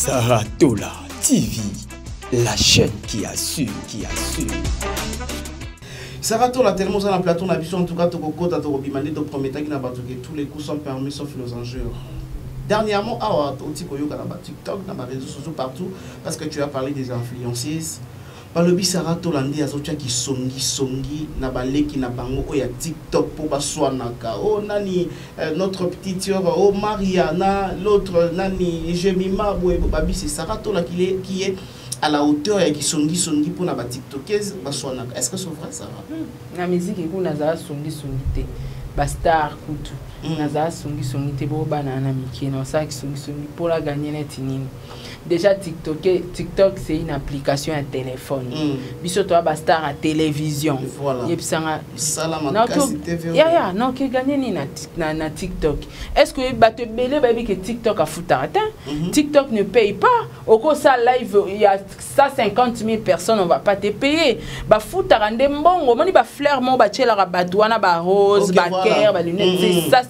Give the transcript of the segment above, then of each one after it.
Saratola TV, la chaîne qui assure, Saratola tellement ça dans le plateau, on a vu en tout cas Tokokota, Tokobimande, Toprometa qui n'a pas que tous les coups sont permis sauf nos enjeux. Dernièrement, au TikTok, dans les réseaux sociaux partout, parce que tu as parlé des influenceuses. Par le Saratola ndi azocha qui songi na baleki na bango ko ya TikTok pour baswanaka. Oh nani notre petite sœur oh Mariana, l'autre nani Jemima babi c'est Saratola qui est à la hauteur et qui songi pour na ba TikTokers baswanaka. Est-ce que c'est vrai ça? La musique est pour naza songi te. Bastar kutu. Naza songi te bo banana miki na ça qui songi pour la gagner net nini. Déjà TikTok c'est une application à téléphone. Biso toi bastar à télévision. Voilà. Non que gagner ni na TikTok. Est-ce que bate belé baby que TikTok a foutu TikTok ne paye pas. Au cours ça live il y a 150 000 personnes on va pas te payer. Ba foutu rande mbongo moni ba fleur mon ba tchela rabatouana ba rose ba cœur ba lunettes c'est ça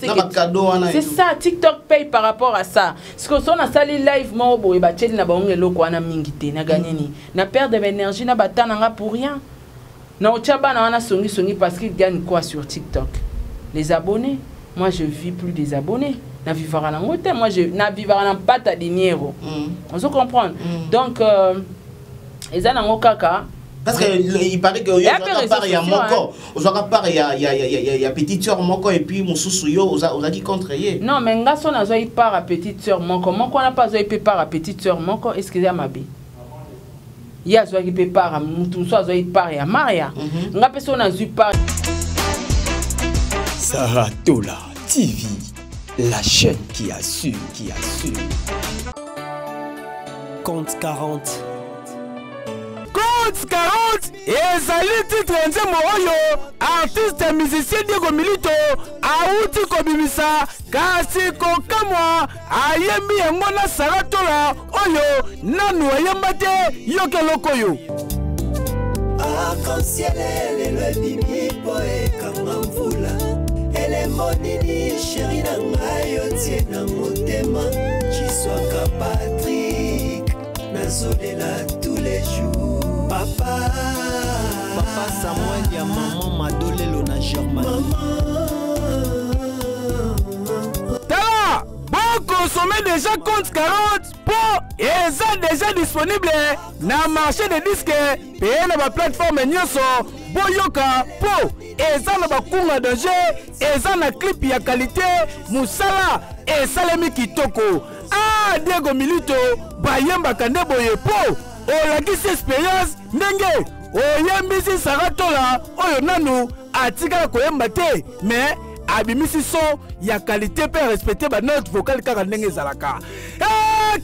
c'est ça TikTok paye par rapport à ça. Ce que son a sali live mon boy ba na bango loko wana mingi te na gagner ni na perdre de l'énergie na batana pour rien na ochaba na wana songi parce qu'ils gagnent quoi sur TikTok les abonnés. Moi je vis plus des abonnés na vivara na ngote moi je na vivara na pata dinero on se comprend donc eza na ngokaka parce que il paraît que il y a moko ozaka part il y a petite sœur moko et puis mususu yo ozaki contre ye non mais ngaso na zo y part à petite sœur moko na pas zo y part à petite sœur moko excusez mabe ya zo y part à mutu so zo y part ya Maria nga peso na zo part Saratola TV, la chaîne qui assure. Compte 40 et salut titre nzembo oyo artiste musicien Diego Milito auti kobimisa kasi kokamwa ayembi yango na Saratola oyo nanu ayemba te yokeloko yo arc-en-ciel le bimi poe kama mvula ele monini chéri na ngai otie na motema Chiswaka Patrick nazolela tous les jours Papa Samuel ya maman Madolelo na Germanie. Tala, bon consommer déjà compte 40 pour et ça déjà disponible na marché de disques et na ba plateforme nyonso boyoka po et ça na ba kunga danger et ça na clip ya qualité musala et salemi kitoko ah Diego Milito bayemba kande boye po olakisi expérience ndenge oyembisi Saratola oyo nanu atika koyemba te mais abimisi son ya qualité pe respecter ba note vocale kaka ndenge ezalaka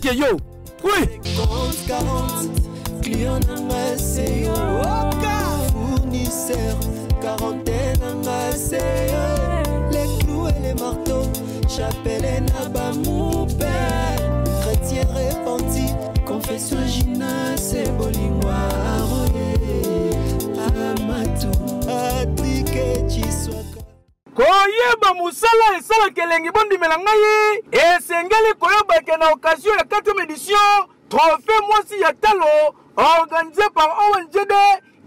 ke yo oui 40 client nanga c'est yo fournisseur quarantaine nanga c'est yo les clous et les marteaux chapelle na ba mon père chrétien repenti confession Gina c'est bolingwa amatu Patrick Chiswaka koyeba musala esala kelengi bondi melangai esengeli koyeba ke na occasion ya 4e édition trophée Mwasi ya Talo organisé par ONGD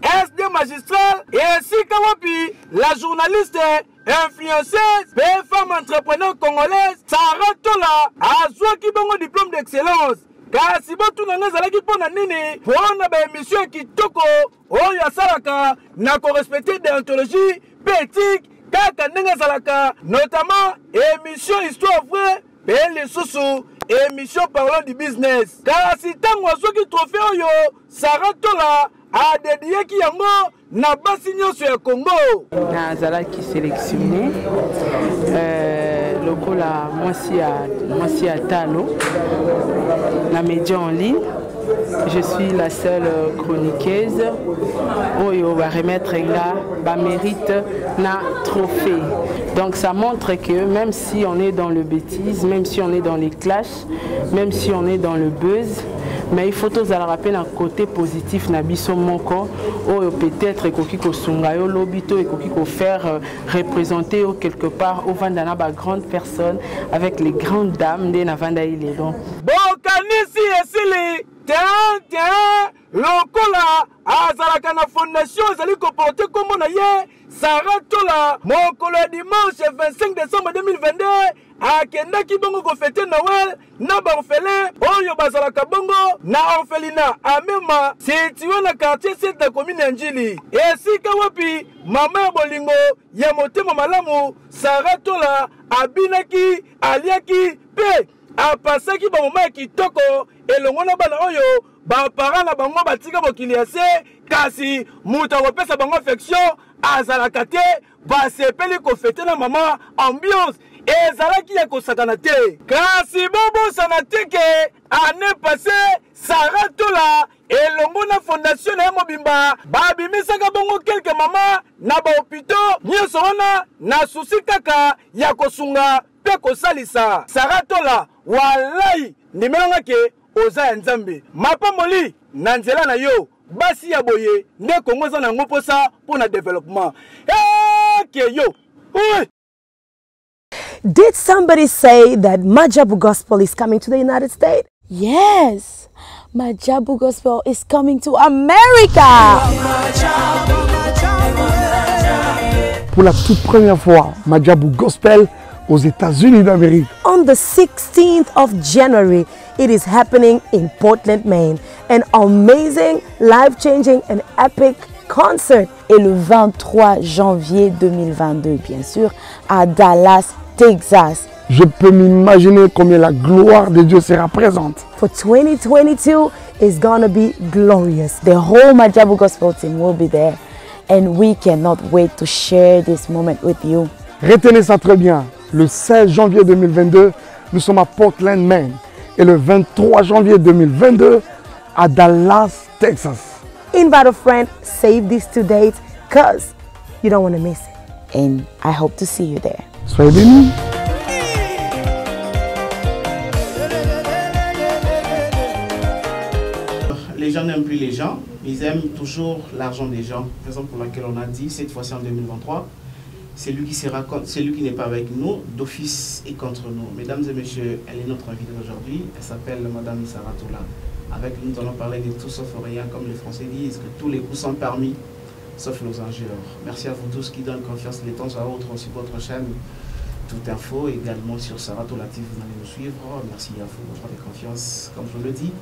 SD magistral et sika wapi la journaliste influenceuse et femme entrepreneur congolaise Saratola azwaki bongo diplôme d'excellence kasi botu na ngazalaki pona nini pona ba émission kitoko oyo asalaka na correspecter déontologie éthique kaka ndenge azalaka notamment émission histoire vraie pe les sous émission parlant du business kasi tango azwaki trophée oyo Saratola a dédié ki yango na basi nyonso ya Congo nazalaki sélectionné lokola Mwasi ya Talo la média en ligne. Je suis la seule chroniqueuse oyo va remettre là mérite na trophée. Donc ça montre que même si on est dans le bêtise, même si on est dans les clashs, même si on est dans le buzz, mais il faut tous rappeler un côté positif na biso moko oyo peut-être ekoki kosunga yo lobito ekoki ko faire représenter quelque part au vandana ba grande personne avec les grandes dames de na vanda ile donc boka kanisi esili tiens lokola azalaka na fondation ezali koporte kombo na ye Sarah Tola mokolo ya dimanche 25 décembre 2022 akendaki bongo kofete Noël na baorphelin oyo bazalaka bongo na orphelinat amema situé na quartier 7 na commune ya Njili esika wapi mama ya bolingo ya motema malamu Sarah Tola abinaki aliaki pe apasaki bamoma ya kitoko elongo na bana oyo bapara na bango batika mokili ya se kasi mutu akopesa bango affection azalaka te basepeli kofete na mama ambiance ezalaki ya kosakana te kasi bobosana te ke ane pase Sarah Tola elongo na fondation na ye mobimba babimisaka bongo kelke mama na bahopito nyonso wana na susi kaka ya kosunga pe kosalisa Sarah Tola walai ndimelanga ke oza ya nzambe mapamboli na nzela na yo basi ya boye nde kongo eza nango mposa mpona development ke yo Did somebody say that Majabu Gospel is coming to the United States? Yes, Majabu Gospel is coming to America. Pour la toute première fois, Majabu Gospel aux États-Unis d'Amérique. On the 16th of January, it is happening in Portland, Maine. An amazing, life-changing and epic concert. Et le 23 janvier 2022, bien sûr, à Dallas, Texas. Je peux m'imaginer combien la gloire de Dieu sera présente. For 2022 is gonna be glorious. The whole Majabu Gospel team will be there. And we cannot wait to share this moment with you. Retenez ça très bien. Le 16 janvier 2022, nous sommes à Portland, Maine. Et le 23 janvier 2022, à Dallas, Texas. Invite a friend, save these 2 dates, because you don't want to miss it. And I hope to see you there. Soyez bénis. Les gens n'aiment plus les gens, ils aiment toujours l'argent des gens. Raison pour laquelle on a dit, cette fois-ci en 2023, c'est lui qui n'est pas avec nous, d'office et contre nous. Mesdames et messieurs, elle est notre invitée d'aujourd'hui. Elle s'appelle Madame Sarah Tola. Avec nous, nous allons parler de tout sauf rien, comme les Français disent, que tous les coups sont permis, sauf nos ingénieurs. Merci à vous tous qui donnent confiance de temps à autre sur votre chaîne. Toute info également sur Sarah Tola TV, vous allez nous suivre. Merci à vous, votre confiance, comme je le dis.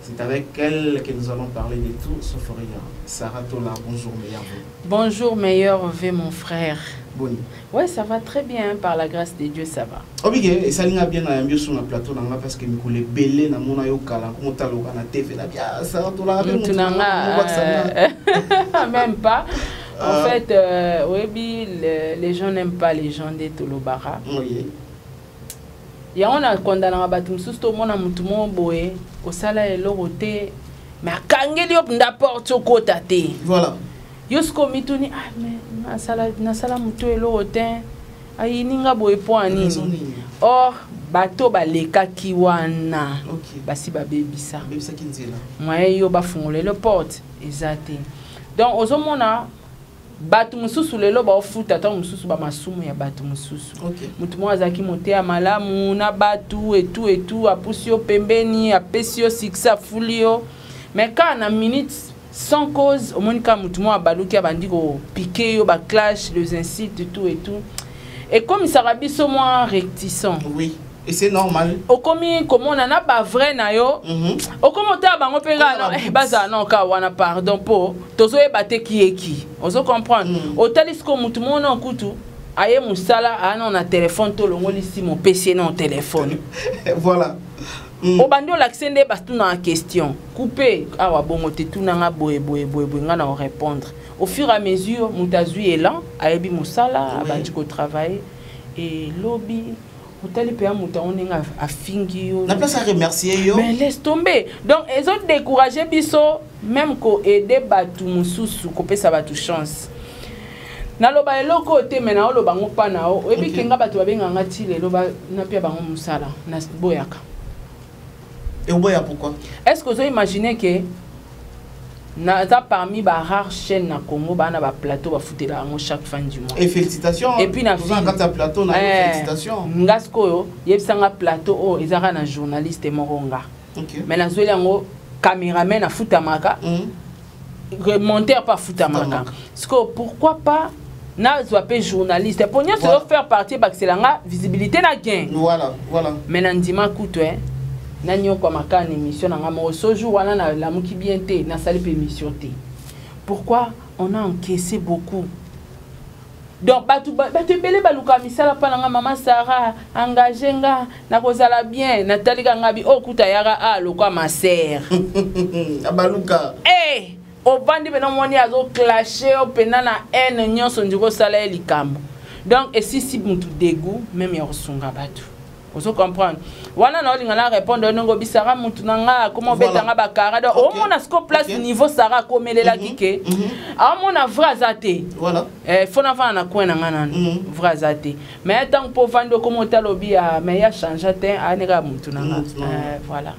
C'est avec elle que nous allons parler de tout sauf rien. Sarah Tola, bonjour meilleur vœu. Bonjour meilleur vœu mon frère. Boni. Ouais, ça va très bien, par la grâce de Dieu, ça va. Obligé, et ça n'a bien à sur le plateau parce que nous les belé na mona yo kala comme talo na TV na bien Sarah Tola même pas. En fait, oui, les gens n'aiment pas les gens de Tolobara. Oui. Il y a un condamné à battre tout le monde a mutumo boé au salaire et l'oroté mais à kangeli op n'apporte au côté. Voilà. Yosko mituni ah mais na sala mutu et l'oroté ayi ninga boé point nini. Or bato baleka kiwana. OK. Basi ba bebisa. Bebisa kinzela. Moi yo ba fungole le porte exacté. Donc ozomona batu mususu lelo ba ofuta ta mususu ba masumu ya batu mususu. OK. Mutu mwaza ki mote ya malamu na batu et tout apusio pembeni apesio siksa fulio mais quand na minutes sans cause au monika mutu mwa baluki abandi ko piquer yo ba clash les insultes et tout et comme ça rabiso moins réticent. Oui. Et c'est normal. Au commis comment on a pas vrai na yo. Au comment ta bango pega non baza non ka wana pardon po tozo e batte qui est qui. On se comprendre. Au talisco mutu mon en kutu aye musala ana na téléphone to longo lisi mon PC non téléphone. Voilà. Au bando l'accende bastu na question. Couper awa bongo te tout na boye ngana répondre. Au fur et à mesure mutazui elan ayebi musala abandi ko travailler et lobby vous allez payer mon temps à finir. On a pas à remercier yo. Mais laisse tomber. Donc ils ont découragé biso même ko aider batu mususu ko pesa batu chance. Na loba eloko te mena o loba ngopa na o. Ebi kenga batu babenga ngati le loba na pia bango musala na boyaka. Et boya pourquoi? Est-ce que vous imaginez que Naza parmi les rares chaînes na Congo, ba na ba plateau ba foutela ngo chaque fin du mois. Et félicitations. Et puis na plateau na félicitations. Ngasko yo, yebsanga plateau o ezara na journaliste moronga. mais nazweli yango caméraman à futamaka monteur pas futamaka pourquoi pas nazwa pe journaliste pour nous faire partie bakselanga visibilité na gain voilà mais nandima kuto nanyo kwa makana émission nanga mo so jour wana na la muki bien té na sali pe émission té pourquoi on a encaissé beaucoup donc batu belé baluka misala pa nanga mama Sarah engagé nga na kozala bien Nathalie Kangabi o kuta yara a lokwa ma sœur abaluka au bandi bena moni azo clasher au pena na haine nyonso ndiko sala likambo donc et si mutu dégoût même ya osunga batu vous comprendre wana na olinga na répondre ndongo bisara mutu nanga comment betanga bakara donc au mona sco place niveau Sarah komelela kike a mona vrazate voilà fona va na kwena ngana vrazate mais tant pour vendre comme talobi a mais ya changer ten anega mutu nanga voilà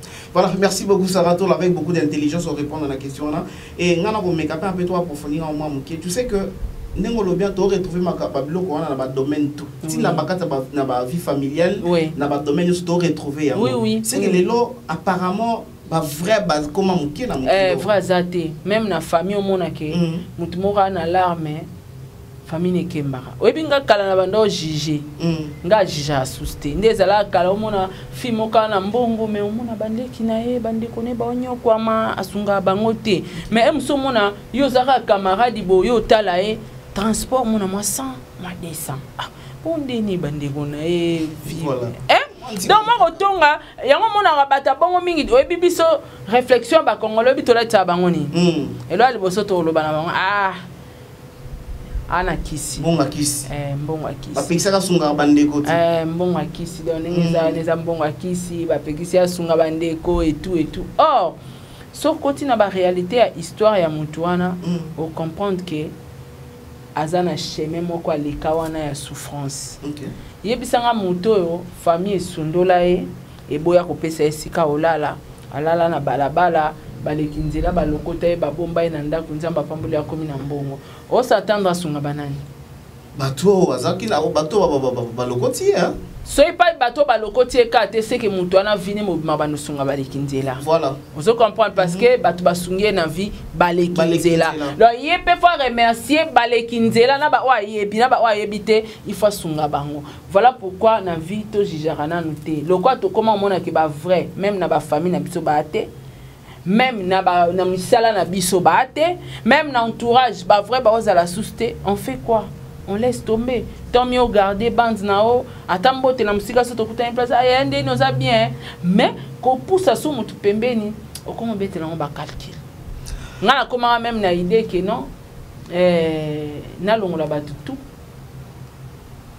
merci beaucoup Sarah Tol avec beaucoup d'intelligence on répond à la question là et ngana ko make up un peu toi approfondir en moi tu sais que Nengo bien to retrouver ma capable ko na ba domaine tout si na bakata na ba vie familiale na ba domaine to retrouver c'est que les lots apparemment ba vrai base comment muké na muké vrai zate même na famille au mona ke mutu mora na larme famille ne kembara oyebi nga kala na bando juger nga juger asuste ndezala kala omona fimo kana mbongo mais omona bandeki na ye bandeko ne ba onyokwa ma asunga bango te mais emso mona yo zaka camarade bo yo tala e transport mona moi 100 moi 200 pondeni bandeko na e vivre donc moi kotonga yango mona rabata bongo mingi oyebi biso réflexion ba kongolo bitola tsa bango ni elo ali boso to loba na bango ana kisi mbonga kisi mbonga kisi bapekisa sunga bandeko te mbonga kisi donc neza mbonga kisi bapekisa sunga bandeko et tout or so continue ba réalité ya histoire ya mutu wana au comprendre que azana chemin moko aleka wana ya souffrance yebisanga mutu yo famille esundola e eboya kopesa esika olala alala na balabala balekinzela balokota e babomba e na ndako nzamba pamboli ya komi na mbongo o s'attendre sunga banani bato azaki na bato balokoti so pas bato balokoti ka te c'est que mutu ana vini mobima banosunga balekinzela voilà vous comprenez parce que bato basungie na vie balekinzela donc yé peut faire remercier balekinzela na ba wa yebi na ba wa yebite il faut sunga bango voilà pourquoi na vie to jijarana noté le quoi to comment mona ke ba vrai même na ba famille na biso ba te même na misala na biso ba te même na entourage ba vrai ba oza la souste on fait quoi on laisse tomber tant mieux garder bande nao atambo te na musika soto kuta en place ay ende nous a bien mais ko poussa sou mutu pembeni o comment bete na on ba calcul ngala comment même na idée que non na longola batu tout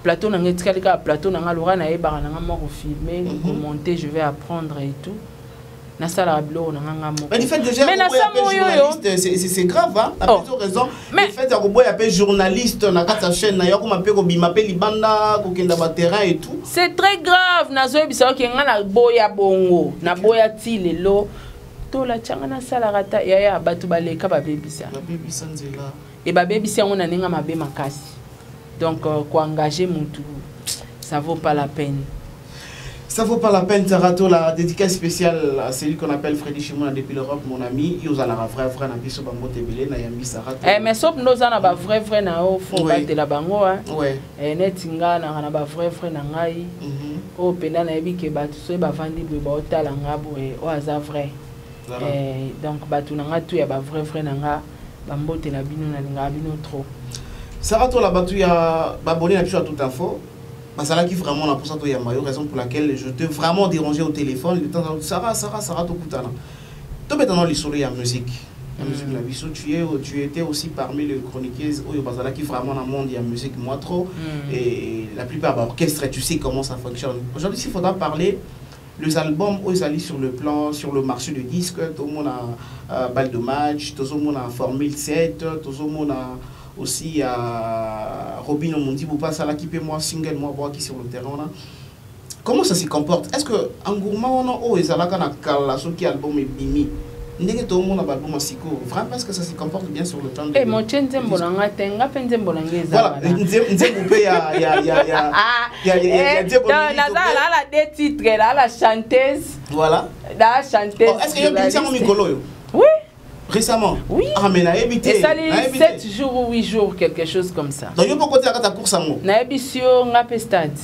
plateau na ngetikali ka plateau na ngalora na eba na ngamo filmer monter je vais apprendre et tout. Mais le fait déjà c'est grave hein la plus raison le fait de journaliste na kata chaîne na yako mapé ko bimapé libanda ko kenda ba terrain et tout c'est très grave na zo bisa ko ngana boya bongo na boya ti lelo to la changa na sala rata ya batu baleka ba bebisa nzela et ba bebisa on na ninga mabe makasi donc ko engager mutu ça vaut pas la peine. Ça vaut pas la peine, Tarato, la dédicace spéciale à celui qu'on appelle Freddy Chimouna depuis l'Europe, mon ami. Il y a un vrai frère, il y a un tébélé, il y a un Sarato. Mais sauf que nous avons un vrai frère, il faut battre la bango. Et Netinga, nous avons un vrai frère, au Pena, nous avons que Batou, il y a vendu le Bota, l'Angabo, et au hasard vrai. Donc, Batou, nous avons tout, il y a un vrai frère, Bambote, la bino, n'a bino trop. Sarato, la Batou, il y a abonné à toute info. C'est là qui vraiment la pour raison pour laquelle je t'ai vraiment dérangé au téléphone. Le temps Sarah tout coutana. Toi maintenant les solos la musique. La musique la vie tu étais aussi parmi les chroniqueuses où il qui vraiment dans le monde il y a musique moi trop et la plupart orchestre tu sais comment ça fonctionne. Aujourd'hui il faudra parler les albums où ils allaient sur le plan sur le marché de disques, tout le monde a balle de match, tout le monde a Formule 7, tout le monde a aussi à Robin Omondi Boupa Sala qui paie moi single moi voir qui sur le terrain là. Comment ça se comporte? Est-ce que en gourmand on a oh ils allaient quand la qui album est bimi ndenge to mona ba album siko vraiment parce que ça se comporte bien sur le plan de et mon tchenze mbolanga tenga penze mbolangeza voilà nzembo pe ya nazala la deux titres là la chanteuse voilà la chanteuse est-ce que yo bintia mo mikolo yo oui récemment oui ah mais na évité et ça les 7 jours ou 8 jours quelque chose comme ça donc yo poko tia kata course mo na ebisio ngape stade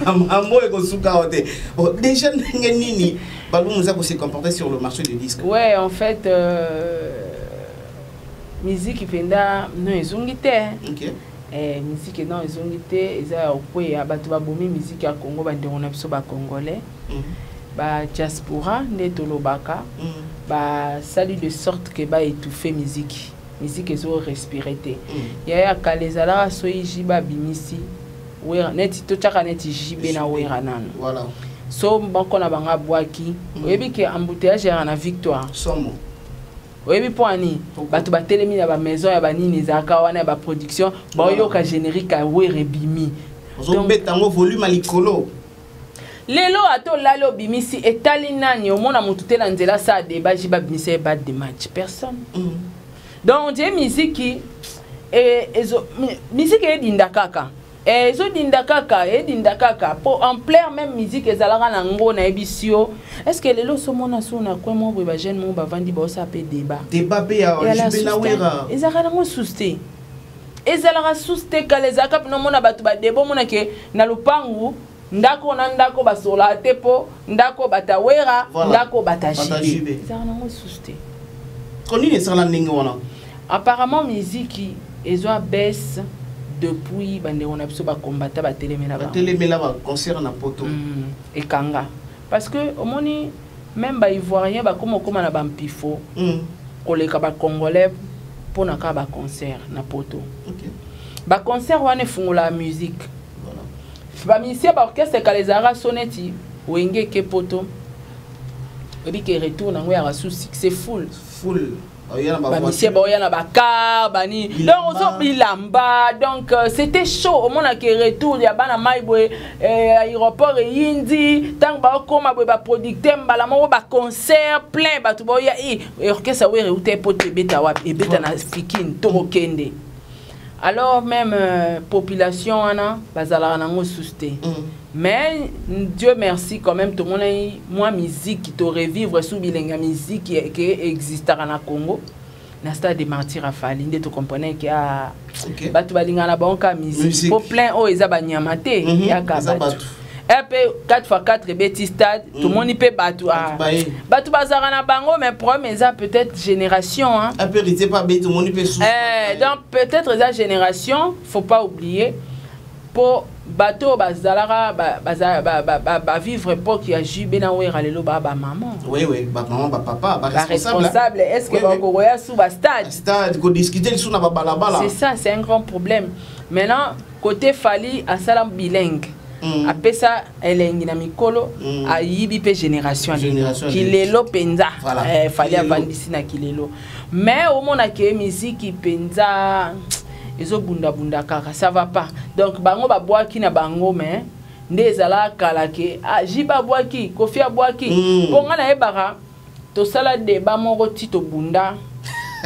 Maman est déjà nini balou nous a aussi comporté sur le marché du disque. Ouais, en fait musique penda non ezongité. OK. Musique non ezongité, eza okwe abatu ba bomi musique ya Congo ba ndengona biso ba congolais. Ba diaspora netolobaka. Ba sali de sorte que ba étouffer musique. Musique ezo respirer. Ya kalezala soiji ba bimisi. Wera neti to chaka neti jibe na wera nano. Voilà. So banko na banga bwaki. Oyebi ke embouteillage ya na Victoire. Somo. Oyebi poani batu ba telemi na ba maison ya banini zaka wana ba production ba yo ka générique a wera bimi. Zo betango volume a likolo. Lelo ato lalo bimisi etali nani omona mutu te na nzela sa débat jiba bimisi e bad de match personne. Donc j'ai musique musique e dinda kaka. Ezo dinda kaka pour en plaire même musique ezalaka na ngo na ebisio est-ce que lelo somona sona kwa mo ba jeune mo ba vandi ba sa pe débat pe ya jibena wera ezalaka ngo suste ezalaka suste kalezaka no mona batu ba debo mona ke na lupangu ndako na ndako basola tepo ndako batawera ndako batajibe ezalaka ngo suste konini sala ningi wana apparemment musique ezo baisse depuis bande on a besoin ba combattre ba télémela ba concert na poto et kanga parce que au moni même ba ivoirien ba comme na ba mpifo koleka ba congolais pour na ka ba concert na poto. OK. Ba concert wana fungula musique. Voilà. Ba musicien ba orchestre kalezara soneti wenge ke poto. Ebi ke retourne ngo ya sous succès full. Monsieur Boyana Bakar, Bani. Donc, Bilamba. Donc, c'était chaud. Au moment où retour, il y a Bana Maïboé, aéroport et Indi. Tant que Bakoma, ba producteur, Balamo, ba concert plein, Batuboya, et orchestre, ouais, ou t'es poté, Betawa, et Betana Fikin, Toro Kende. Alors, même population, Anna, Bazala, Nango Souste. Mais Dieu merci quand même tout le monde moi musique qui te revivre sous bilingue musique qui existe en Congo na stade de martyr à Falinde tu comprenais qu'il y a batu balinga na banka musique pour plein o ezaba nyamate ya kabatu et 4x4 beti stade tout le monde peut batu batu bazara na bango mais problème ça peut-être génération hein après pas tout le monde peut donc peut-être la génération faut pas oublier pour bateau bazalara ba vivre pour qu'il y a jubé na wera lelo ba maman oui ba maman ba papa ba responsable est-ce que ba koya sous ba stade ko discuter sous na ba balabala c'est ça c'est un grand problème maintenant côté Fali à salam bilingue après ça elengi na mikolo a yibi pe génération kilelo penza Fali avandisi na kilelo mais au mona ke musique penza ezo bunda kaka ça va pas donc bango ba boaki na bango mais ndezala kalake jiba boaki kofia boaki ponga na ebara to sala de ba moko tito bunda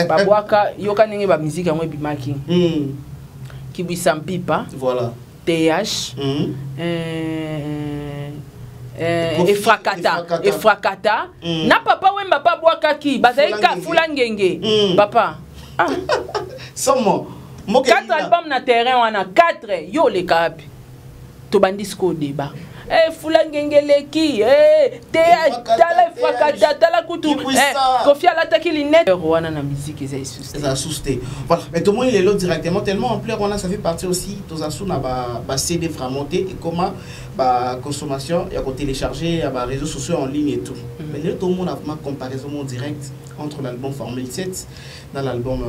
ba boaka yoka nenge ba musique yango bimaki kibisa mpipa voilà TH Efrakata na papa wemba pa boaka ki bazalika fulangenge papa somo 4 albums na terrain wana 4 yo le kapi to bandisco débat fulangengeleki tala Efrakata tala kutu Kofi alataki linette wana na musique ça susté voilà mais tout le monde il est là directement tellement ampleur on a ça fait partie aussi tous asu na ba CD framonté et comment ba consommation et à télécharger à réseaux sociaux en ligne et tout mais là tout le monde a ma comparaison direct entre l'album Formule 7 dans l'album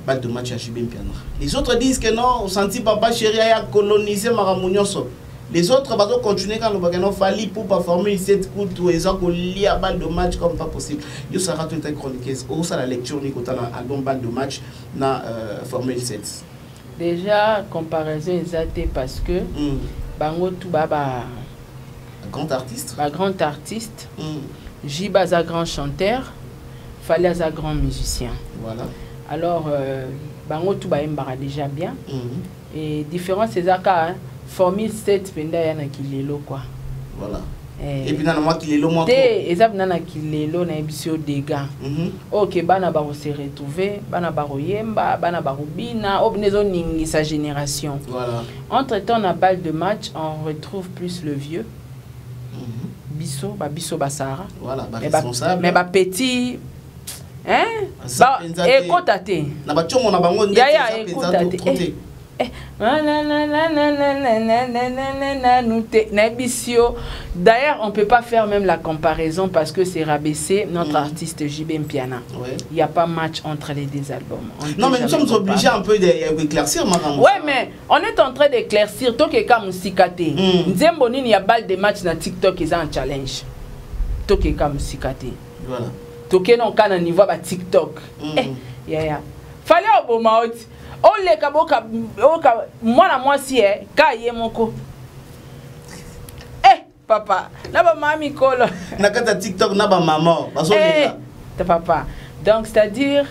Balle de match à JB Piano. Les autres disent que non, on sentit papa chéri a colonisé Maramounioso. Les autres vont continuer quand le fallait pour performer cette coupe ou les autres liés à balle de match comme pas possible. Il sera tout le temps chroniqué. Ou ça la lecture ni quand on album balle de match dans Formule 7. Déjà comparaison exacte parce que bango tout baba grand artiste. Ba grand artiste. Jiba aza grand chanteur, Fally aza grand musicien. Voilà. Alors, bango tout baembara déjà bien. Et différence c'est ça hein, formule 7 penda ya na kilelo quoi. Voilà. Et puis moi kilelo moi. Té ezab na kilelo na ebisio dégâts. OK, bana ba se retrouver, bana ba royemba, bana ba rubina, obnezo ningi sa génération. Voilà. Entre-temps on a balle de match, on retrouve plus le vieux. Bisso Basara. Voilà, bah responsable. Mais ba petit hein? Ba écoute. Na ba tchomo na bango ndé. Ya écoute. D'ailleurs, on ne peut pas faire même la comparaison parce que c'est rabaissé notre artiste JB Mpiana. Il n'y a pas match entre les deux albums. Non, mais nous sommes obligés un peu d'éclaircir, madame. Ouais, mais on est en train d'éclaircir. Toi qui es comme Sikate. Nzemboni, il y a balle de match dans TikTok et un challenge. Toi qui es comme Sikate. Voilà. Toi qui es dans le niveau de TikTok. Fallait au bon mot. Oh les kaboka moi na moi si ka ye moko papa na ba mami kolo na kata TikTok na ba maman baso leka ta papa donc c'est-à-dire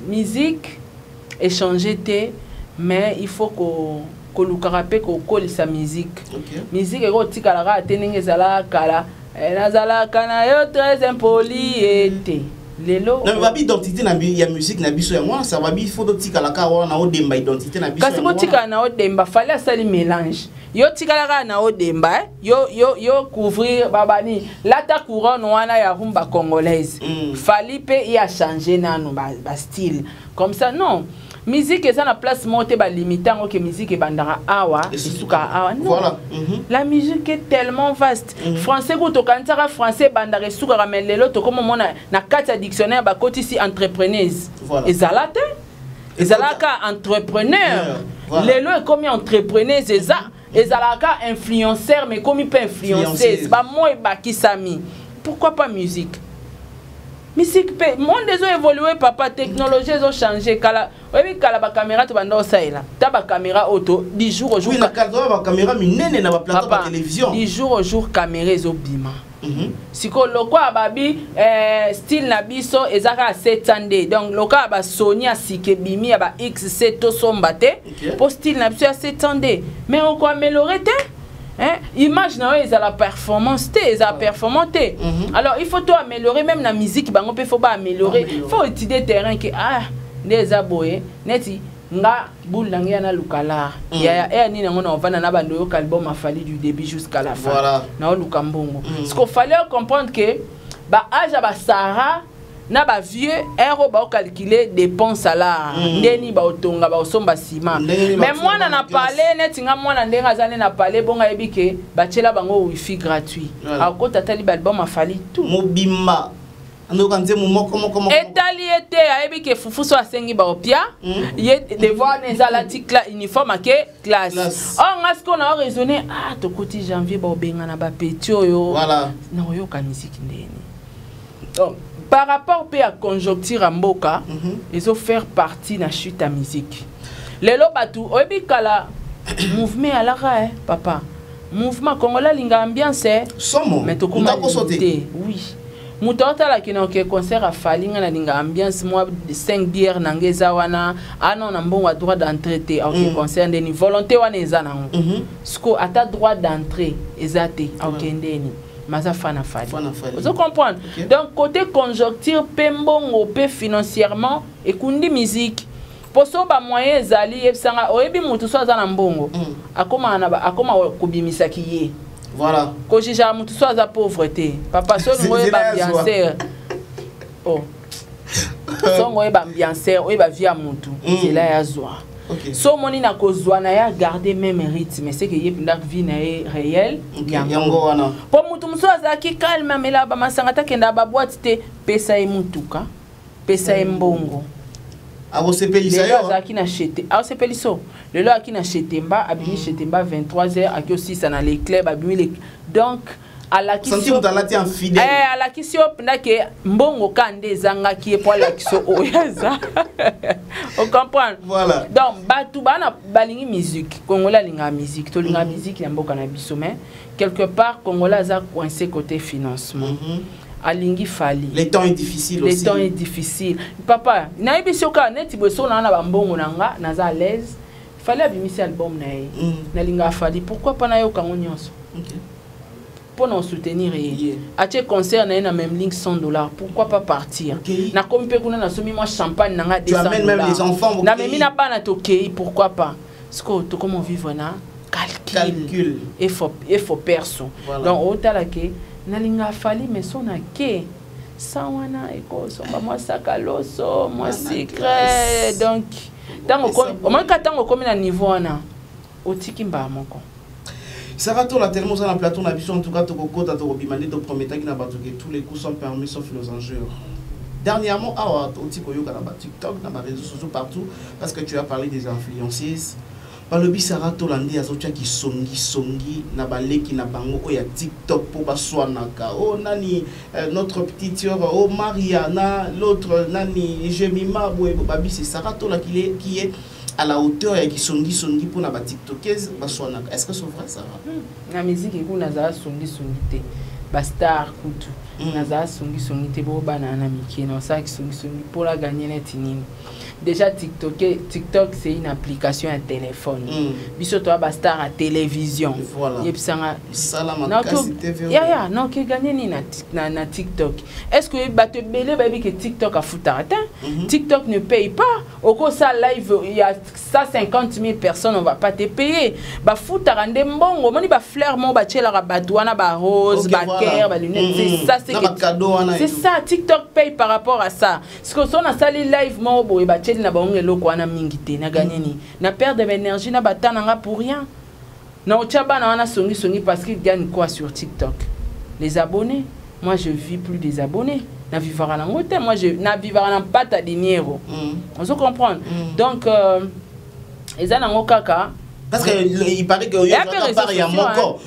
musique échanger mais il faut que lukarape ko colle sa musique musique eko tikala tenenge zala kala nazala kana yo très impoli été lelo na babi identité na ya musique na biso ya moi ça va bi faut tika la ka wana o demba identité na biso kasi ko tika na o demba fallait asali mélange yo tika la na o demba yo couvrir babani lata couronne wana ya rumba congolaise fallait pe y a changer nanu ba style comme ça non musique est la place montée ba limitant que musique et bandara awa isuka awa non voilà la musique est tellement vaste français ko to kantara français bandara isuka ramelelo to comme mona na carte dictionnaire ba koti si entrepreneuse ezalate ezalaka entrepreneur lelo est comme entrepreneuse ezalaka influenceur mais comme pas influenceuse ba moi ba kisami pourquoi pas musique. Musique, monde des ont évolué, papa, technologie ont changé. Kala, oui, kala ba caméra tu bando ça là. Ta ba caméra auto 10 jours au jour. Oui, la caméra minene na ba plateau ba télévision. 10 jours au jour caméra zo bima. Siko loko ababi style na biso ezaka 700 donc loko aba Sony asike bimi aba X7 to sombate pour style na biso 700 mais on ko améliorer te. Hein? Image na ils a la performance ils a performanté. Alors il faut tout améliorer même la musique bango peut faut pas améliorer faut étudier terrain que des aboyés neti nga bulangia na lukala ya ni ngona on va na bando yo album a fallu du début jusqu'à la fin voilà na lukambongo ce qu'il fallait comprendre que ba âge ba Sarah na ba vieux euro ba calculer dépenses là ndeni ba otonga ba osomba ciment mais moi na parler net nga moi na ndenga zane na parler bonga ebike ba tchela bango wifi gratuit akota tali ba album a fallu tout mobimba ando kanze moko etali ete ebike fufu so asengi ba opia ye devoir nezala tikla uniforme ke classe ngasko na raisonner to koti janvier ba obenga na ba petio yo voilà na yo ka musique ndeni donc par rapport à la conjoncture à Mboka, ils ont fait partie de la chute à musique. Les lobatou, kala mouvement à la raie, papa. Mouvement congolais linga ambiance. Somo. Mais tu comment oui. Mutota la kina ke concert à Falinga na linga ambiance moi 5 bières nangeza wana non na bon droit d'entrée te au concert ndeni volonté wana ezana. Sko ata droit d'entrée ezate au kendeni. Maza fana fali. Vous comprenez? Donc côté conjoncture pembongo pe financièrement et kundi musique pour so ba moyen zali ebsanga oyebi mutu so za na mbongo akoma kubimisa kiye voilà ko jija mutu so za pauvreté papa so ngoye ba bienser so ngoye ba bienser oye ba via mutu c'est là ya zwa. So moni na kozwana ya garder même rythme c'est que yepinda vie na réel yango wana po mutu muso azaki calme mais là ba masanga ta kenda ba boîte te pesa e mutuka pesa e mbongo abo sepelisa yo azaki na chete sepeliso lelo aki na chetemba abimi chetemba 23h aki aussi ça na les clubs abimi les donc Senti que tu as infidèle. À la question, que mbongo kande zanga qui est pour la question oyaza. On comprend. Voilà. Donc batu bana balingi musique, Congola linga musique, to linga musique ya mboka na biso mais quelque part Congola za coincé côté financement. Alingi fali. Les temps est difficile aussi. Les temps est difficile. Papa, na ebiso ka neti boso na ba mbongo nanga naza à l'aise. Fallait abimisi album na ye. Na linga fali. Pourquoi pas na yo kango nyonso? OK. Pour nous soutenir à tes concerts na même link $100. Pourquoi pas partir? Na comme pe kuna na somi moi champagne na $200. Tu amènes même les enfants. Na même na pas na toké, pourquoi pas? Parce que comment vivre na calcul et faut perso. Donc otala ke na linga fali mais son na ke sawana eko so ba moi sakaloso moi secret. Donc tango au moins ka tango comme na niveau na otiki mba moko. Sarah Tola tellement ça dans plateau na biso en tout cas toko ta toko bimandi to prometa qui na bato que tous les coups sont permis sauf les enjeux. Dernièrement awa otiko yo kana ba TikTok na ba réseaux sociaux partout parce que tu as parlé des influenceuses. Par le bi Sarah Tola ndi azotia ki songi na ba leki na bango o ya TikTok pour ba swanaka. Oh nani notre petite sœur oh Mariana l'autre nani Jemima boy babi c'est Sarah Tola qui est à la hauteur et qui songi pour la TikTokeuse baswanaka. Est-ce que c'est vrai ça? La musique est naza songi te bastar kutu naza songi te bo banana miki na ça qui songi pour la gagner net nini. Déjà TikTok c'est une application à téléphone. Biso toi bastar à télévision. Voilà. Yepsanga salama kasi TV. Ya non que gagner ni na TikTok. Est-ce que ba te belé baby que TikTok a fouta attends. TikTok ne paye pas. Au cours ça live il y a 150 000 personnes on va pas te payer. Ba fouta rande mbongo moni ba fleur mo ba tchela badouana ba rose ba cœur ba lunettes c'est ça c'est ça TikTok paye par rapport à ça. Parce que son a sali live mo boy ba na bango eloko wana mingi te na gagner ni na perdre de l'énergie na batananga pour rien na ochaba na wana songi parce qu'il gagne quoi sur TikTok les abonnés. Moi je vis plus des abonnés na vivara na ngote moi je na vivara na pata dinero on se comprend donc eza na ngokaka parce que il paraît que il y a moko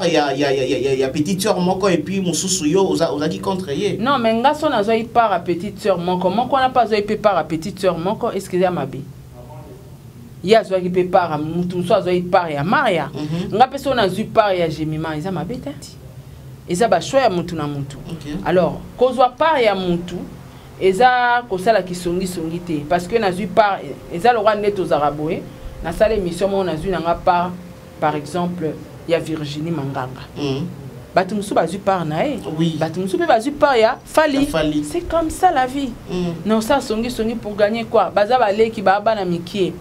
il y a petite sœur moko et puis mususu yo oza qui contre ye non mais ngaso na zo y part à petite sœur moko na pas zo y part à petite sœur moko est-ce que ya mabe ya zo y part à mutu so zo y part ya Maria nga peso na zo part ya Jemima eza mabe tati eza ba choix ya mutu na mutu alors kozwa part ya mutu eza kosala kisongi te parce que na zo part eza le roi neto zaraboé na salle émission on a vu nanga par exemple il y a Virginie Manganga batumsu bazu par nae batumsu pe bazu par ya fali c'est comme ça la vie non ça songi pour gagner quoi baza baleki baba na mikie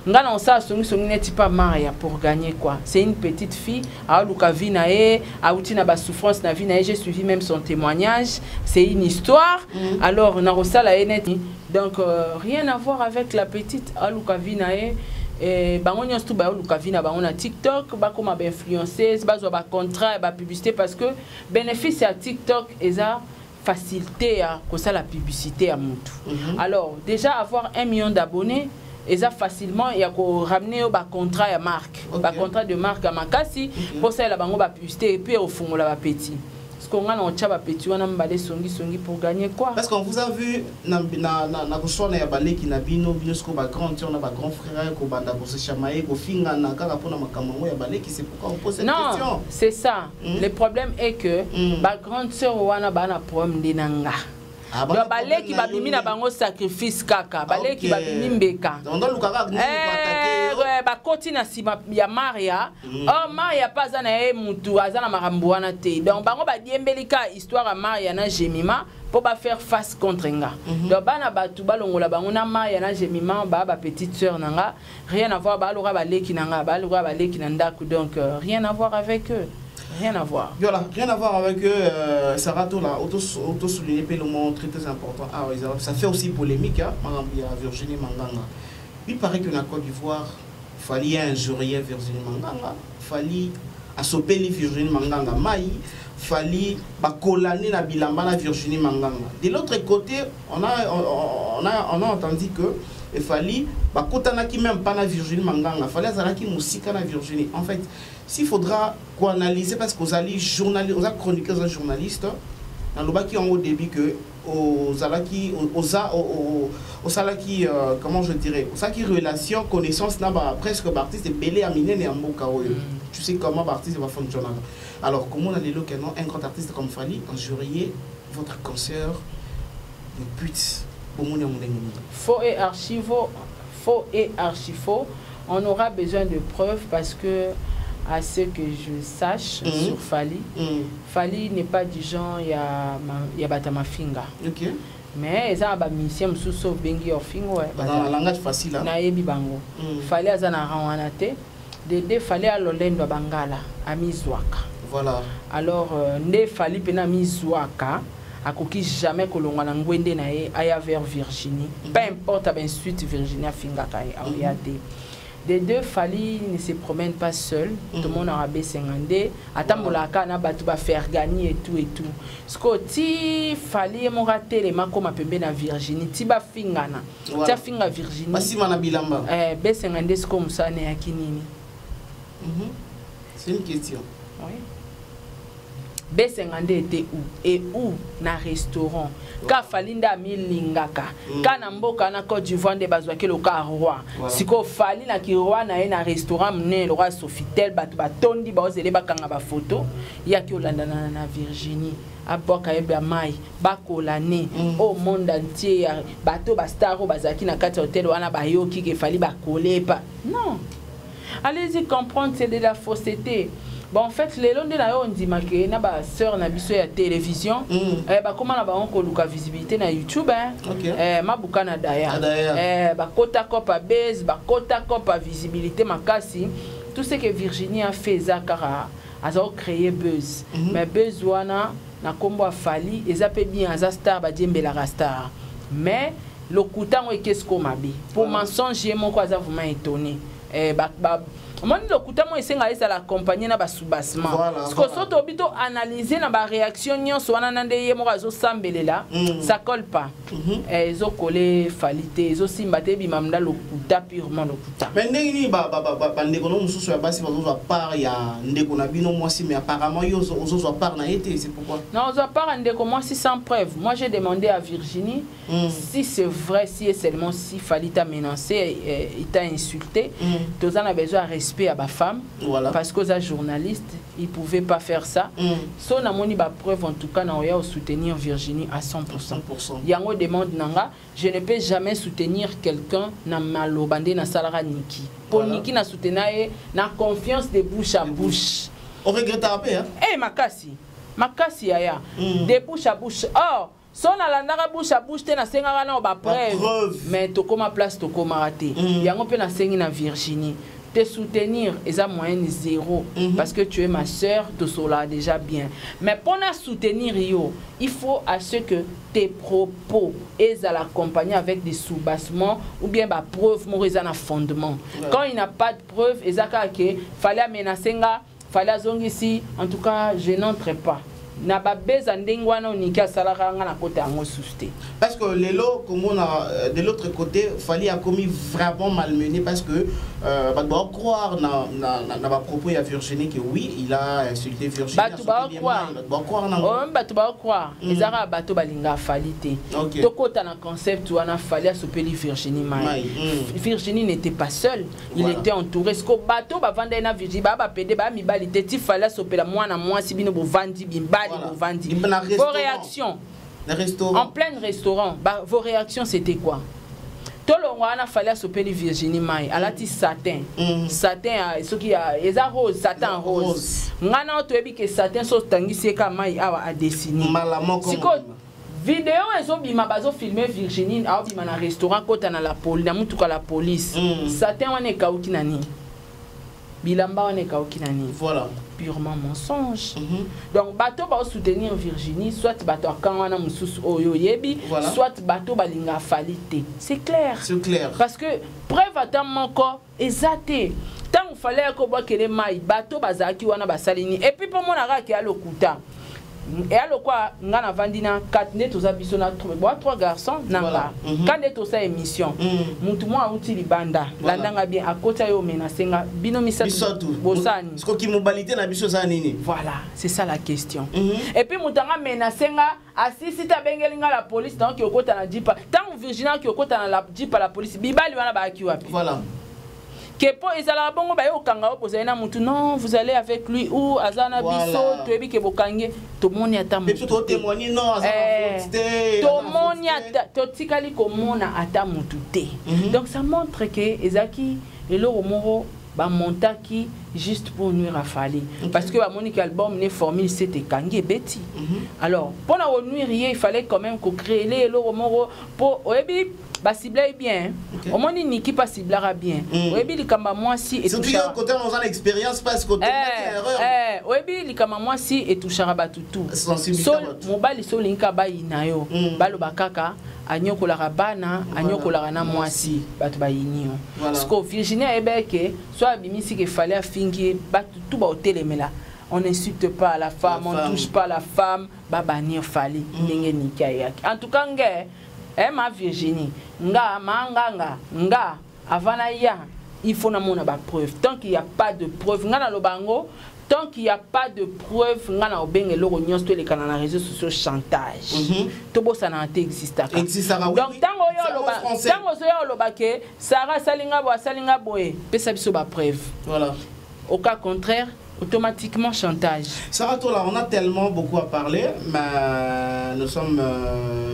nga non ça songi neti pas Maria pour gagner quoi c'est une petite fille a luka vie nae a outi na ba souffrance na vie nae j'ai suivi même son témoignage c'est une histoire alors na rosala eneti donc rien à voir avec la petite a luka vie nae bango nyonso tu ba luka vina bango na TikTok ba comme ba influenceuse ba zo ba contrat ba publicité parce que bénéfice à TikTok eza facilité à ça la publicité à mutu. Alors déjà avoir 1 million d'abonnés eza facilement il y a ko ramener ba contrat à marque ba contrat de marque à makasi pour ça la bango ba publicité et puis au fond la ba petit qu'on a un chaba petit on a mbale songi pour gagner quoi parce qu'on vous a vu na kusona ya balé qui na bino sko ba grand on a ba grand frère ko banda ko se chamaye ko finga na kaka pona makambo ya balé qui c'est pourquoi on pose cette question non c'est ça le problème est que ba grande sœur wana ba na problème dinanga donc balé qui ba bimi na bango sacrifice kaka balé qui ba bimi mbeka donc lukaka ba koti na sima ya Maria oh Maria pas na e mutu azana makambo wana te donc bango ba diembelika histoire à Maria na Jemima pour ba faire face contre nga donc bana batu balongola bango na Maria na Jemima ba petite sœur nanga rien à voir ba lora ba leki nanga ba lora ba leki nandaku donc rien à voir avec eux. Rien à voir. Voilà, rien à voir avec eux. Sarah Tola, auto-souligné, le mot très important. Ah, ça fait aussi polémique, hein, Virginie Manganga. Il paraît que dans la Côte d'Ivoire, il fallait injurier Virginie Manganga, il fallait assopper Virginie Manganga, il fallait collaner la bilamba Virginie Manganga. De l'autre côté, on a entendu que et fallait bah kotana qui même pas na Virginie Manganga fallait azalaki musika na Virginie. En fait s'il faudra quoi analyser parce que vous allez journaliste aux chroniqueurs journalistes dans le bas qui en au début que aux salaki comment je dirais ça qui relation connaissance n'a pas presque artiste belé aminé et amboka tu sais comment artiste va fonctionner. Alors comment on a les locaux un grand artiste comme Fally injurier votre concert de pute pour mon faux et archivaux on aura besoin de preuves parce que à ce que je sache sur Fally Fally n'est pas du genre il y a batama finga mais ça ba mission sous bengi ofingo dans langage facile na yebi bango Fally azana rawanate de Fally à lolendo bangala à mizwaka voilà alors ne Fally pena mizwaka akoki jamais kolonga na ngwende na ye aya vers Virginie peu importe à ben suite Virginie finga kai auyate. Les deux Fally ne se promènent pas seul, tout le monde a B52, atambolaka na batu ba faire gagner et tout. Ce que ti Fally mo raté les mako ma pembe na Virginie, ti ba fingana. Ti finga Virginie. Basi mana bilamba. B52 ce comme ça ne yakinini. C'est une question. Oui. B52 était où et où na restaurant ka Falinda milingaka kana mboka na Côte d'Ivoire de bazwaki le ka roi siko Fally na ki roi na na restaurant ne le roi Sofitel batu batondi ba ozele bakanga ba photo ya ki olanda na Virginie aboka ebe mai bakolane au monde entier bato ba star bazaki na kati hotel wana ba yoki ke Fally ba kolepa non allez-y comprendre c'est de la fausseté. Bon, en fait, les longs de la on dit que na ba sœur na biso ya télévision ba comment na ba on ko luka visibilité na YouTube ma bukana daya ba kota kopa base ba kota kopa visibilité makasi tout ce que Virginie a fait zakara a créé buzz mais buzz wana na kombo Fally ezape bien za star ba diembela star mais le kutango qu'est-ce qu'on m'a dit pour mensonge mon quoi ça vous m'a étonné moi le kutamo esenga esa la compagnie na basubasement parce que soto obito analyser na ba réaction nyonso wana nande ye mo kazo sambelela ça colle pas ezo coller Fally ezo simba te bimamda le kuta purement le kuta mais ndeni ba ndeko no mususu ya basi bazo part ya ndeko na bino moi si mais apparemment yo ozo part na été c'est pourquoi non ozo part ndeko moi si sans preuve moi j'ai demandé à Virginie si c'est vrai si et seulement si Fally t'a menacé il t'a insulté tous en a besoin respect à ma femme parce que les journalistes ils pouvaient pas faire ça so na moni ba preuve en tout cas na oya soutenir Virginie à 100%. Yango demande nanga je ne peux jamais soutenir quelqu'un na malobandé na salara Niki pour Niki na soutenir na confiance de bouche à bouche on regrette après hein makasi yaya de bouche à bouche or son alandaka bouche à bouche te na senga na ba preuve mais to koma place to koma raté yango pe na sengi na Virginie te soutenir est à moyenne zéro parce que tu es ma soeur, te sola déjà bien. Mais pour la soutenir, il faut à ce que tes propos aient à l'accompagner avec des soubassements ou bien bah preuve mauvaise en fondement. Quand il n'a pas de preuve, il fallait menacer, fallait ici. En tout cas, je n'entre pas. Na ba beza ndengwana onika salaka nga na côté ango susté parce que lelo comme on a de l'autre côté Fally a commis vraiment malmené parce que ba doit croire na ba propos à Virginie que oui il a insulté Virginie batu ba croire batu ba croire ezara batu balinga Fally te to kota na concept wana Fally a sopeli Virginie mai Virginie n'était pas seule il était entouré ce que bato ba vanda na Virginie ba pédé ba mibali te ti Fally a sopela mwana mwasi bino bo vandi bimbali vos réactions en plein restaurant vos réactions c'était quoi tout le monde a fallu s'opérer Virginie Mai à la satin satin ce qui a eza rose satin rose ngana to ebi que satin so tangisi ka mai awa a dessiner siko vidéo ezo bima bazo filmer Virginie a bima na restaurant kota na la police na mutuka la police satin wane kauki nani bilamba wane kauki nani voilà purement mensonge. Donc bateau va soutenir Virginie, soit bateau quand on a mususu oyo yebi, soit bateau balinga Fally te. C'est clair. C'est clair. Parce que preuve attend mon corps exacté. Tant il fallait que bois que les mailles bateau bazaki wana basalini et puis pour mon ara qui a le kuta. Et alors quoi, on a vendu 4 nets aux habits, 3 garçons, voilà. Quand on a fait émission, tout le monde a banda, la langue bien à côté de Menasenga, binomisa Bosani. Voilà, c'est ça la question. Et puis Moutanga Menasenga, assis si ta bengelinga la police, donc qui au côté de la Jeep, tant Virginia qui au côté de la Jeep à la police, Bibali va la voilà. Non, vous allez avec lui ou Azana Bisso, tu es que Bokange, tout le monde y a ta moutou. Tout le monde y a ta moutou. Donc ça montre que Ezaki et l'Oromoro montaki juste pour nuire à Fali. Parce que mon album n'est formule c'était Kange Betty. Alors, pour nuire, il fallait quand même créer les l'Oromoro pour bah ciblera bien. Au moins il n'équipe pas ciblera bien. Oebi li kamba moi si et tout ça. Côté on a l'expérience parce que erreur. Oebi li kamba moi si et tout charaba tout. Sol mobile so linka ba inayo. Balo bakaka anyoko la rabana, anyoko la rana moi si batu ba inio. Parce que Virginia ebeke soit bimisi que fallait afingi batu tout ba hôtel mais là. On n'insulte pas la femme, on touche pas la femme, baba ni fali ndenge nikayaki. En tout cas ma Virginie, nga, avant il faut na ba preuve. Tant qu'il n'y a pas de preuve, nga na lobango, tant qu'il n'y a pas de preuve, nga na obenge loro nyos to les canaux na réseaux sociaux chantage. Tobo ça na existe. Donc tango yo loba ke Sarah salinga boye, pesa biso ba preuve. Voilà. Au cas contraire, automatiquement chantage. Sarah Tola, on a tellement beaucoup à parler, mais nous sommes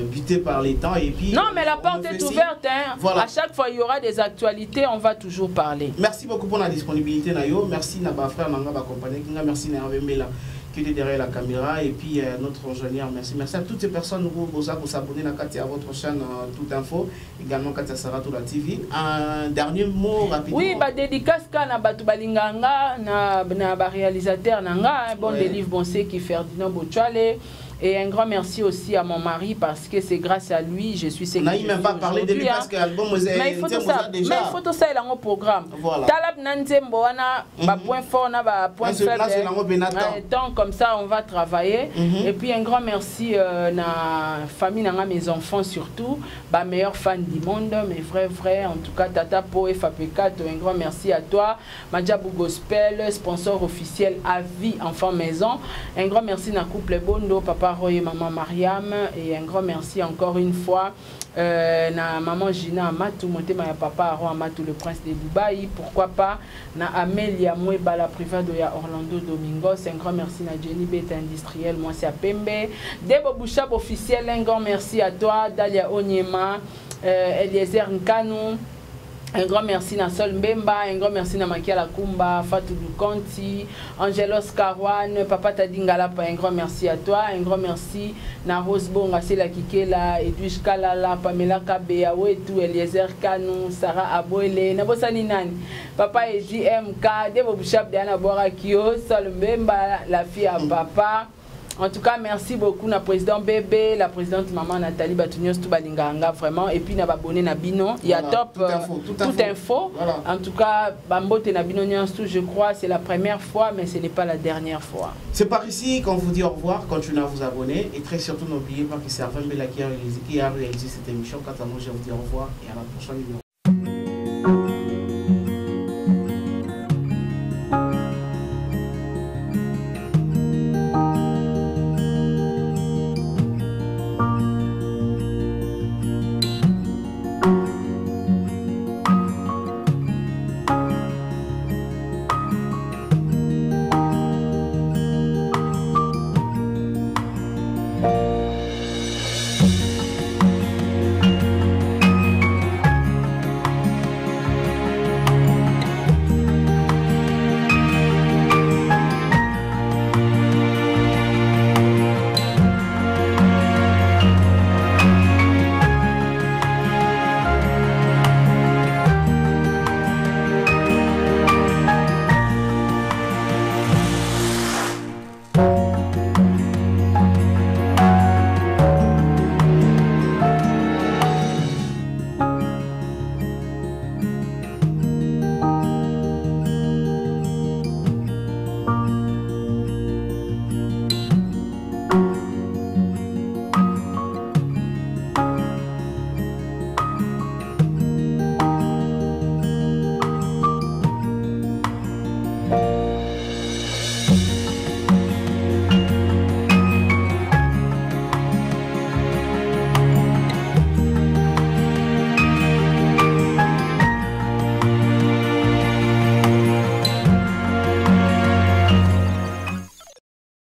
butés par les temps et puis... Non, mais la porte est ouverte. Hein. Voilà. À chaque fois, il y aura des actualités, on va toujours parler. Merci beaucoup pour la disponibilité, Nayo. Merci, Naba frère, Nanga, compagnie. Merci, Nayo Mela, qui était derrière la caméra. Et puis, notre ingénieur, merci. Merci à toutes ces personnes qui s'abonner à votre chaîne Toute Info, également Katia Sarah Tola TV. Un dernier mot rapidement. Oui, bah, dédicace à Batubalinganga, na réalisateur Nanga, bon des livres bon c'est qui Ferdinand Bochale. Et un grand merci aussi à mon mari parce que c'est grâce à lui je suis. On n'a même pas parlé de lui parce que l'album mais il faut tout ça. Mais il faut tout ça il a un programme. Talab Nanzembo ana ba point fort na ba point faible. Donc comme ça on va travailler. Et puis un grand merci na famille na mes enfants surtout, ba meilleurs fans du monde, mes vrais en tout cas Tata Po et FAP4 un grand merci à toi. Madjabou Gospel sponsor officiel à vie enfant maison. Un grand merci na couple Bondo papa Roy et maman Mariam et un grand merci encore une fois na maman Gina Amatou Motema ya papa Aaron Amatou le prince de Dubaï, pourquoi pas na Amelia Mweba la privée de ya Orlando Domingos, un grand merci na Jenny Beta industriel moi c'est à Pembe Debo Bouchab officiel, un grand merci à toi Dalia Onyema Eliezer Nkanu. Un grand merci à Sol Mbemba, un grand merci à Makia Lakumba, Fatou Dukanti, Angelos Karwan, Papa Tadingala, un grand merci à toi, un grand merci à Rose Bonga, Sela Kikela, Edwige Kalala, Pamela Kabea, Wetu, Eliezer Kanou, Sarah Aboele, Nabosani Nani, Papa Eji MK, Debo Bouchab, Diana Borakio, Sol Mbemba, la fille à papa. En tout cas, merci beaucoup na président Bébé, la présidente maman Nathalie Batunios Toubalinganga vraiment et puis na abonné na Bino, il y a top toute info. Voilà. En tout cas, Bambote na Bino Nyansu, je crois c'est la première fois mais ce n'est pas la dernière fois. C'est par ici qu'on vous dit au revoir, continuez à vous abonner et très surtout n'oubliez pas que c'est Arvin Bella qui a réalisé cette émission. Quant à moi, je vous dis au revoir et à la prochaine vidéo.